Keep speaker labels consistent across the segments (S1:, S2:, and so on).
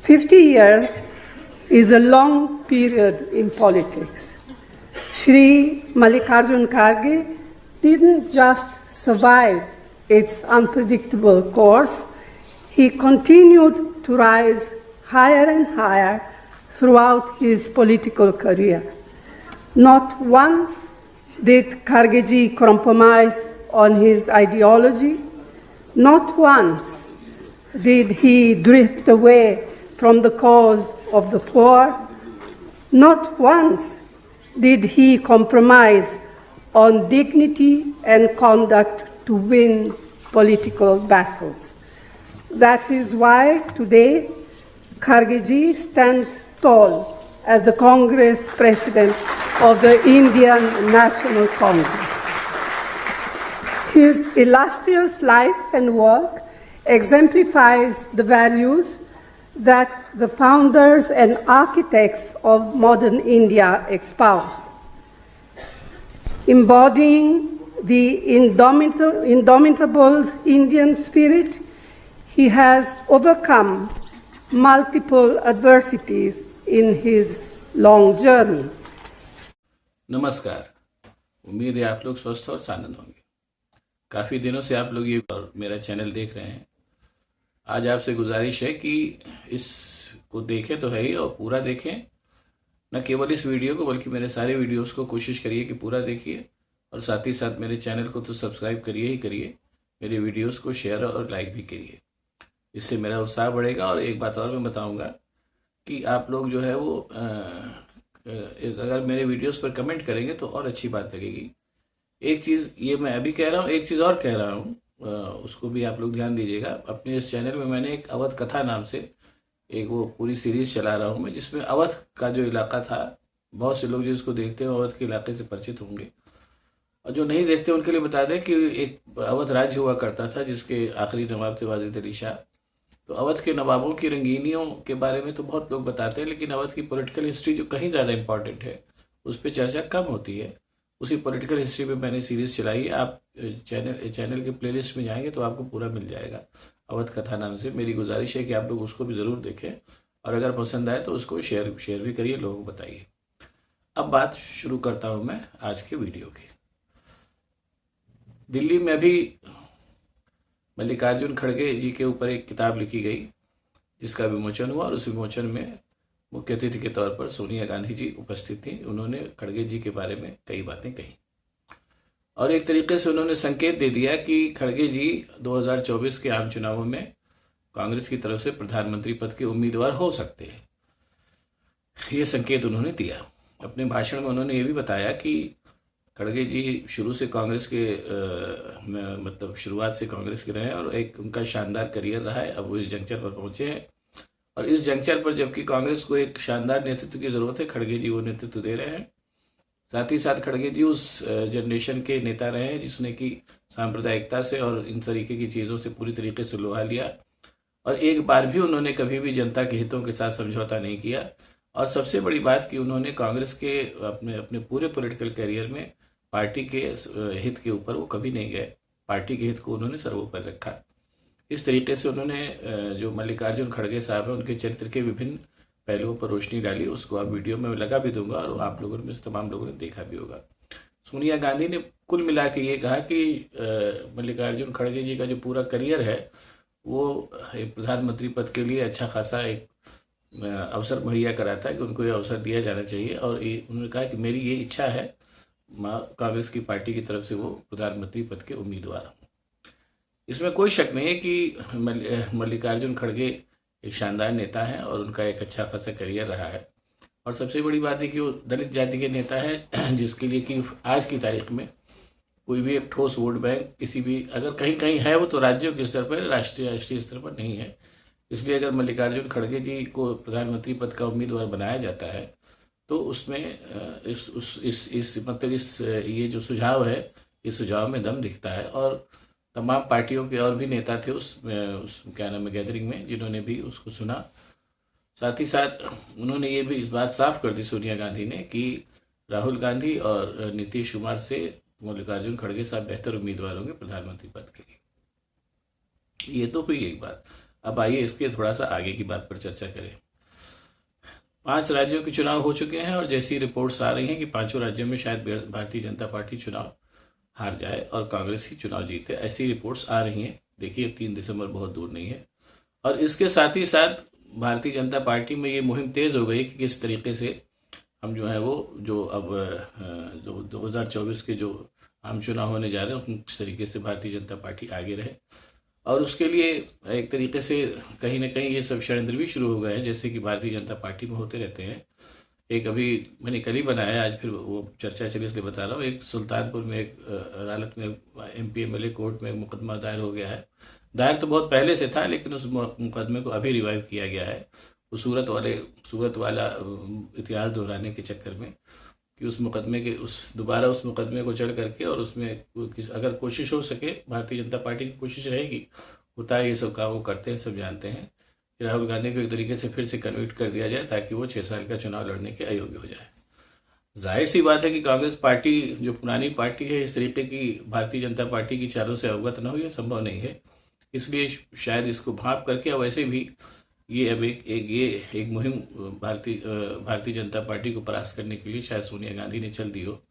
S1: 50 years is a long period in politics. Shri Mallikarjun Kharge didn't just survive its unpredictable course, he continued to rise higher and higher throughout his political career. Not once did Khargeji compromise on his ideology. Not once did he drift away from the cause of the poor. Not once did he compromise on dignity and conduct to win political battles. That is why today Khargeji stands tall as the Congress President of the Indian National Congress. His illustrious life and work exemplifies the values that the founders and architects of modern India espoused. Embodying the indomitable Indian spirit, he has overcome multiple adversities in his long journey.
S2: नमस्कार, उम्मीद है आप लोग स्वस्थ और आनंद होंगे। काफ़ी दिनों से आप लोग ये और मेरा चैनल देख रहे हैं। आज आपसे गुजारिश है कि इसको देखें तो है ही और पूरा देखें, न केवल इस वीडियो को बल्कि मेरे सारे वीडियोस को कोशिश करिए कि पूरा देखिए और साथ ही साथ मेरे चैनल को तो सब्सक्राइब करिए ही करिए, मेरे वीडियोस को शेयर और लाइक भी करिए। इससे मेरा उत्साह बढ़ेगा। और एक बात और मैं बताऊंगा कि आप लोग जो है वो अगर मेरे वीडियोस पर कमेंट करेंगे तो और अच्छी बात लगेगी। एक चीज़ ये मैं अभी कह रहा हूँ, एक चीज़ और कह रहा हूँ, उसको भी आप लोग ध्यान दीजिएगा। अपने इस चैनल में मैंने एक अवध कथा नाम से एक वो पूरी सीरीज़ चला रहा हूँ मैं, जिसमें अवध का जो इलाका था, बहुत से लोग जिसको देखते हैं अवध के इलाके से परिचित होंगे, और जो नहीं देखते उनके लिए बता दें कि एक अवध राज्य हुआ करता था जिसके आखिरी नवाब थे वाजिद अली शाह। तो अवध के नवाबों की रंगीनियों के बारे में तो बहुत लोग बताते हैं, लेकिन अवध की पॉलिटिकल हिस्ट्री जो कहीं ज़्यादा इंपॉर्टेंट है उस पर चर्चा कम होती है। उसी पॉलिटिकल हिस्ट्री पे मैंने सीरीज़ चलाई है। आप चैनल के प्लेलिस्ट में जाएंगे तो आपको पूरा मिल जाएगा, अवध कथा नाम से। मेरी गुजारिश है कि आप लोग उसको भी ज़रूर देखें और अगर पसंद आए तो उसको शेयर भी करिए, लोगों को बताइए। अब बात शुरू करता हूँ मैं आज के वीडियो की। दिल्ली में अभी मल्लिकार्जुन खड़गे जी के ऊपर एक किताब लिखी गई जिसका विमोचन हुआ, और उस विमोचन में मुख्य अतिथि के तौर पर सोनिया गांधी जी उपस्थित थी। उन्होंने खड़गे जी के बारे में कई बातें कही और एक तरीके से उन्होंने संकेत दे दिया कि खड़गे जी 2024 के आम चुनावों में कांग्रेस की तरफ से प्रधानमंत्री पद के उम्मीदवार हो सकते हैं। ये संकेत उन्होंने दिया। अपने भाषण में उन्होंने ये भी बताया कि खड़गे जी शुरू से कांग्रेस के मतलब शुरुआत से कांग्रेस के रहे हैं और एक उनका शानदार करियर रहा है। अब वो इस जंक्चर पर पहुंचे हैं और इस जंक्चर पर जबकि कांग्रेस को एक शानदार नेतृत्व की ज़रूरत है, खड़गे जी वो नेतृत्व दे रहे हैं। साथ ही साथ खड़गे जी उस जनरेशन के नेता रहे हैं जिसने कि सांप्रदायिकता से और इन तरीके की चीज़ों से पूरी तरीके से लोहा लिया और एक बार भी उन्होंने कभी भी जनता के हितों के साथ समझौता नहीं किया। और सबसे बड़ी बात कि उन्होंने कांग्रेस के अपने पूरे पॉलिटिकल करियर में पार्टी के हित के ऊपर वो कभी नहीं गए, पार्टी के हित को उन्होंने सर्वोपरि रखा। इस तरीके से उन्होंने जो मल्लिकार्जुन खड़गे साहब हैं उनके चरित्र के विभिन्न पहलुओं पर रोशनी डाली। उसको आप वीडियो में लगा भी दूंगा और आप लोगों में तमाम लोगों ने देखा भी होगा। सोनिया गांधी ने कुल मिला के ये कहा कि मल्लिकार्जुन खड़गे जी का जो पूरा करियर है वो एक प्रधानमंत्री पद के लिए अच्छा खासा एक अवसर मुहैया कराता है कि उनको ये अवसर दिया जाना चाहिए। और उन्होंने कहा कि मेरी ये इच्छा है कांग्रेस की पार्टी की तरफ से वो प्रधानमंत्री पद के उम्मीदवार हों। इसमें कोई शक नहीं है कि मल्लिकार्जुन खड़गे एक शानदार नेता हैं और उनका एक अच्छा खासा करियर रहा है। और सबसे बड़ी बात है कि वो दलित जाति के नेता हैं जिसके लिए कि आज की तारीख में कोई भी एक ठोस वोट बैंक किसी भी अगर कहीं कहीं है वो तो राज्यों के स्तर पर, राष्ट्रीय स्तर पर नहीं है। इसलिए अगर मल्लिकार्जुन खड़गे जी को प्रधानमंत्री पद का उम्मीदवार बनाया जाता है तो उसमें ये जो सुझाव है इस सुझाव में दम दिखता है। और तमाम पार्टियों के और भी नेता थे उस क्या नाम है गैदरिंग में जिन्होंने भी उसको सुना। साथ ही साथ उन्होंने ये भी इस बात साफ कर दी सोनिया गांधी ने कि राहुल गांधी और नीतीश कुमार से मल्लिकार्जुन खड़गे साहब बेहतर उम्मीदवार होंगे प्रधानमंत्री पद के लिए। ये तो हुई एक बात। अब आइए इसके थोड़ा सा आगे की बात पर चर्चा करें। 5 राज्यों के चुनाव हो चुके हैं और जैसी रिपोर्ट्स आ रही हैं कि 5 राज्यों में शायद भारतीय जनता पार्टी चुनाव हार जाए और कांग्रेस ही चुनाव जीते, ऐसी रिपोर्ट्स आ रही हैं। देखिए 3 दिसंबर बहुत दूर नहीं है। और इसके साथ ही साथ भारतीय जनता पार्टी में ये मुहिम तेज हो गई कि किस तरीके से हम जो है वो जो अब 2024 के जो आम चुनाव होने जा रहे हैं उस तरीके से भारतीय जनता पार्टी आगे रहे। और उसके लिए एक तरीके से कहीं ना कहीं ये सब षड्यंत्र भी शुरू हो गए हैं, जैसे कि भारतीय जनता पार्टी में होते रहते हैं। एक अभी मैंने कल ही बनाया, आज फिर वो चर्चा चली इसलिए बता रहा हूँ। एक सुल्तानपुर में एक अदालत में MP MLA कोर्ट में एक मुकदमा दायर हो गया है। दायर तो बहुत पहले से था, लेकिन उस मुकदमे को अभी रिवाइव किया गया है। वो सूरत वाला इतिहास दोहराने के चक्कर में कि उस मुकदमे के दोबारा उस मुकदमे को चढ़ करके और उसमें अगर कोशिश हो सके, भारतीय जनता पार्टी की कोशिश रहेगी, होता है ये सब काम वो करते हैं, सब जानते हैं कि राहुल गांधी को एक तरीके से फिर से कन्विक्ट कर दिया जाए ताकि वो 6 साल का चुनाव लड़ने के अयोग्य हो जाए। जाहिर सी बात है कि कांग्रेस पार्टी जो पुरानी पार्टी है इस तरीके की भारतीय जनता पार्टी की चालों से अवगत न हो, ये संभव नहीं है। इसलिए शायद इसको भांप करके, और वैसे भी ये अब एक मुहिम भारतीय जनता पार्टी को परास्त करने के लिए शायद सोनिया गांधी ने चल दी हो।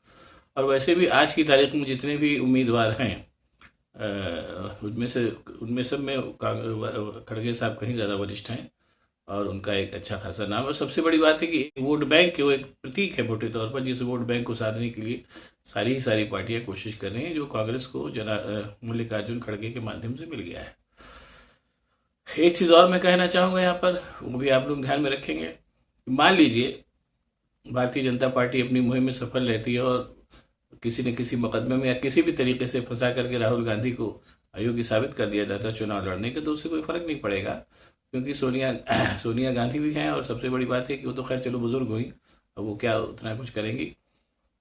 S2: और वैसे भी आज की तारीख में जितने भी उम्मीदवार हैं उनमें सब में खड़गे साहब कहीं ज़्यादा वरिष्ठ हैं और उनका एक अच्छा खासा नाम है। और सबसे बड़ी बात है कि वोट बैंक वो एक प्रतीक है मोटे तौर पर, जिस वोट बैंक को साधने के लिए सारी पार्टियां कोशिश कर रही हैं, जो कांग्रेस को मल्लिकार्जुन खड़गे के माध्यम से मिल गया है। एक चीज़ और मैं कहना चाहूँगा यहाँ पर, वो भी आप लोग ध्यान में रखेंगे। मान लीजिए भारतीय जनता पार्टी अपनी मुहिम में सफल रहती है और किसी न किसी मुकदमे में या किसी भी तरीके से फंसा करके राहुल गांधी को अयोग्य साबित कर दिया जाता है चुनाव लड़ने के, तो उससे कोई फर्क नहीं पड़ेगा, क्योंकि सोनिया गांधी भी हैं और सबसे बड़ी बात है कि वो तो खैर चलो बुजुर्ग हुई, अब वो क्या उतना कुछ करेंगी।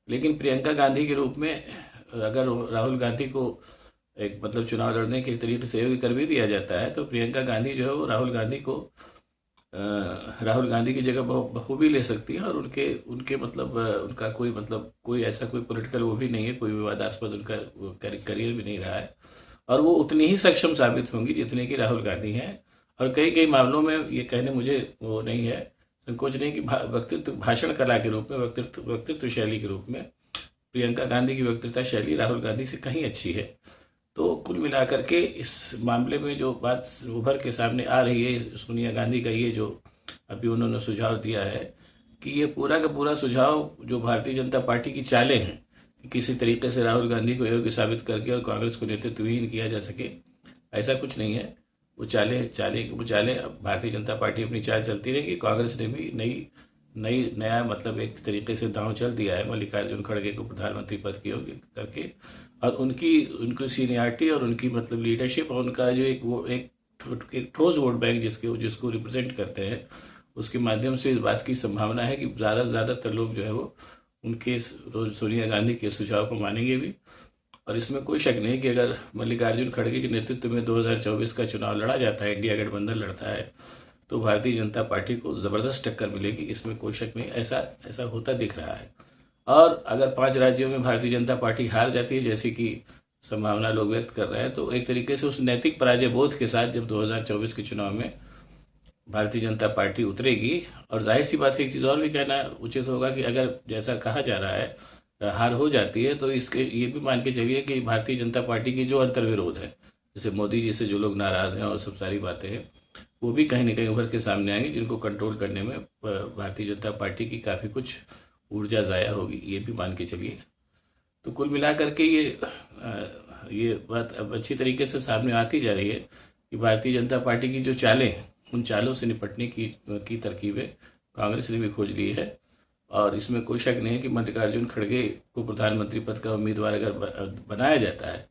S2: लेकिन प्रियंका गांधी के रूप में अगर राहुल गांधी को एक मतलब चुनाव लड़ने के तरीके से योग्य कर भी दिया जाता है, तो प्रियंका गांधी जो है वो राहुल गांधी की जगह बखूबी ले सकती है। और उनके मतलब उनका कोई ऐसा कोई पॉलिटिकल वो भी नहीं है, कोई विवादास्पद उनका करियर भी नहीं रहा है, और वो उतनी ही सक्षम साबित होंगी जितने की राहुल गांधी हैं। और कई मामलों में ये कहने मुझे वो नहीं है, संकोच नहीं कि वक्तृत्व भाषण कला के रूप में, वक्तृत्व शैली के रूप में प्रियंका गांधी की वक्तृता शैली राहुल गांधी से कहीं अच्छी है। तो कुल मिलाकर के इस मामले में जो बात उभर के सामने आ रही है, सोनिया गांधी का ये जो अभी उन्होंने सुझाव दिया है कि ये पूरा का पूरा सुझाव जो भारतीय जनता पार्टी की चालें हैं कि किसी तरीके से राहुल गांधी को योग्य साबित करके और कांग्रेस को नेतृत्वहीन किया जा सके, ऐसा कुछ नहीं है। वो चालें भारतीय जनता पार्टी अपनी चाल चलती रहेगी। कांग्रेस ने भी नया मतलब एक तरीके से दांव चल दिया है मल्लिकार्जुन खड़गे को प्रधानमंत्री पद की योग्य करके, और उनकी सीनियरिटी और उनकी मतलब लीडरशिप और उनका जो एक ठोस वोट बैंक जिसको रिप्रेजेंट करते हैं, उसके माध्यम से इस बात की संभावना है कि ज़्यादातर लोग जो है वो उनके सोनिया गांधी के सुझाव को मानेंगे भी। और इसमें कोई शक नहीं कि अगर मल्लिकार्जुन खड़गे के नेतृत्व में 2024 का चुनाव लड़ा जाता है, इंडिया गठबंधन लड़ता है, तो भारतीय जनता पार्टी को ज़बरदस्त टक्कर मिलेगी, इसमें कोई शक नहीं। ऐसा होता दिख रहा है। और अगर 5 राज्यों में भारतीय जनता पार्टी हार जाती है, जैसी कि संभावना लोग व्यक्त कर रहे हैं, तो एक तरीके से उस नैतिक पराजय बोध के साथ जब 2024 के चुनाव में भारतीय जनता पार्टी उतरेगी, और जाहिर सी बात है एक चीज़ और भी कहना उचित होगा कि अगर जैसा कहा जा रहा है हार हो जाती है, तो इसके ये भी मान के चलिए कि भारतीय जनता पार्टी की जो अंतर्विरोध है, जैसे मोदी जी से जो लोग नाराज़ हैं और सब सारी बातें हैं, वो भी कहीं ना कहीं उभर के सामने आएंगी, जिनको कंट्रोल करने में भारतीय जनता पार्टी की काफ़ी कुछ ऊर्जा ज़ाया होगी, ये भी मान के चलिए। तो कुल मिला करके ये बात अब अच्छी तरीके से सामने आती जा रही है कि भारतीय जनता पार्टी की जो चालें हैं, उन चालों से निपटने की तरकीबें कांग्रेस ने भी खोज ली है। और इसमें कोई शक नहीं है कि मल्लिकार्जुन खड़गे को प्रधानमंत्री पद का उम्मीदवार अगर बनाया जाता है,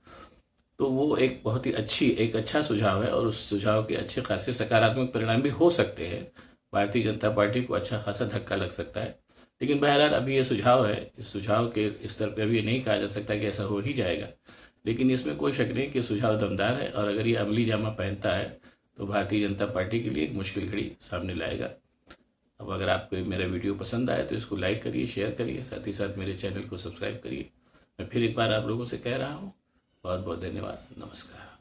S2: तो वो एक बहुत ही अच्छा सुझाव है, और उस सुझाव के अच्छे खासे सकारात्मक परिणाम भी हो सकते हैं। भारतीय जनता पार्टी को अच्छा खासा धक्का लग सकता है। लेकिन बहरहाल अभी ये सुझाव है, इस सुझाव के स्तर पर अभी ये नहीं कहा जा सकता कि ऐसा हो ही जाएगा, लेकिन इसमें कोई शक नहीं कि सुझाव दमदार है, और अगर ये अमली जामा पहनता है तो भारतीय जनता पार्टी के लिए एक मुश्किल घड़ी सामने लाएगा। अब अगर आपको मेरा वीडियो पसंद आए तो इसको लाइक करिए, शेयर करिए, साथ ही साथ मेरे चैनल को सब्सक्राइब करिए। मैं फिर एक बार आप लोगों से कह रहा हूँ, बहुत बहुत धन्यवाद, नमस्कार।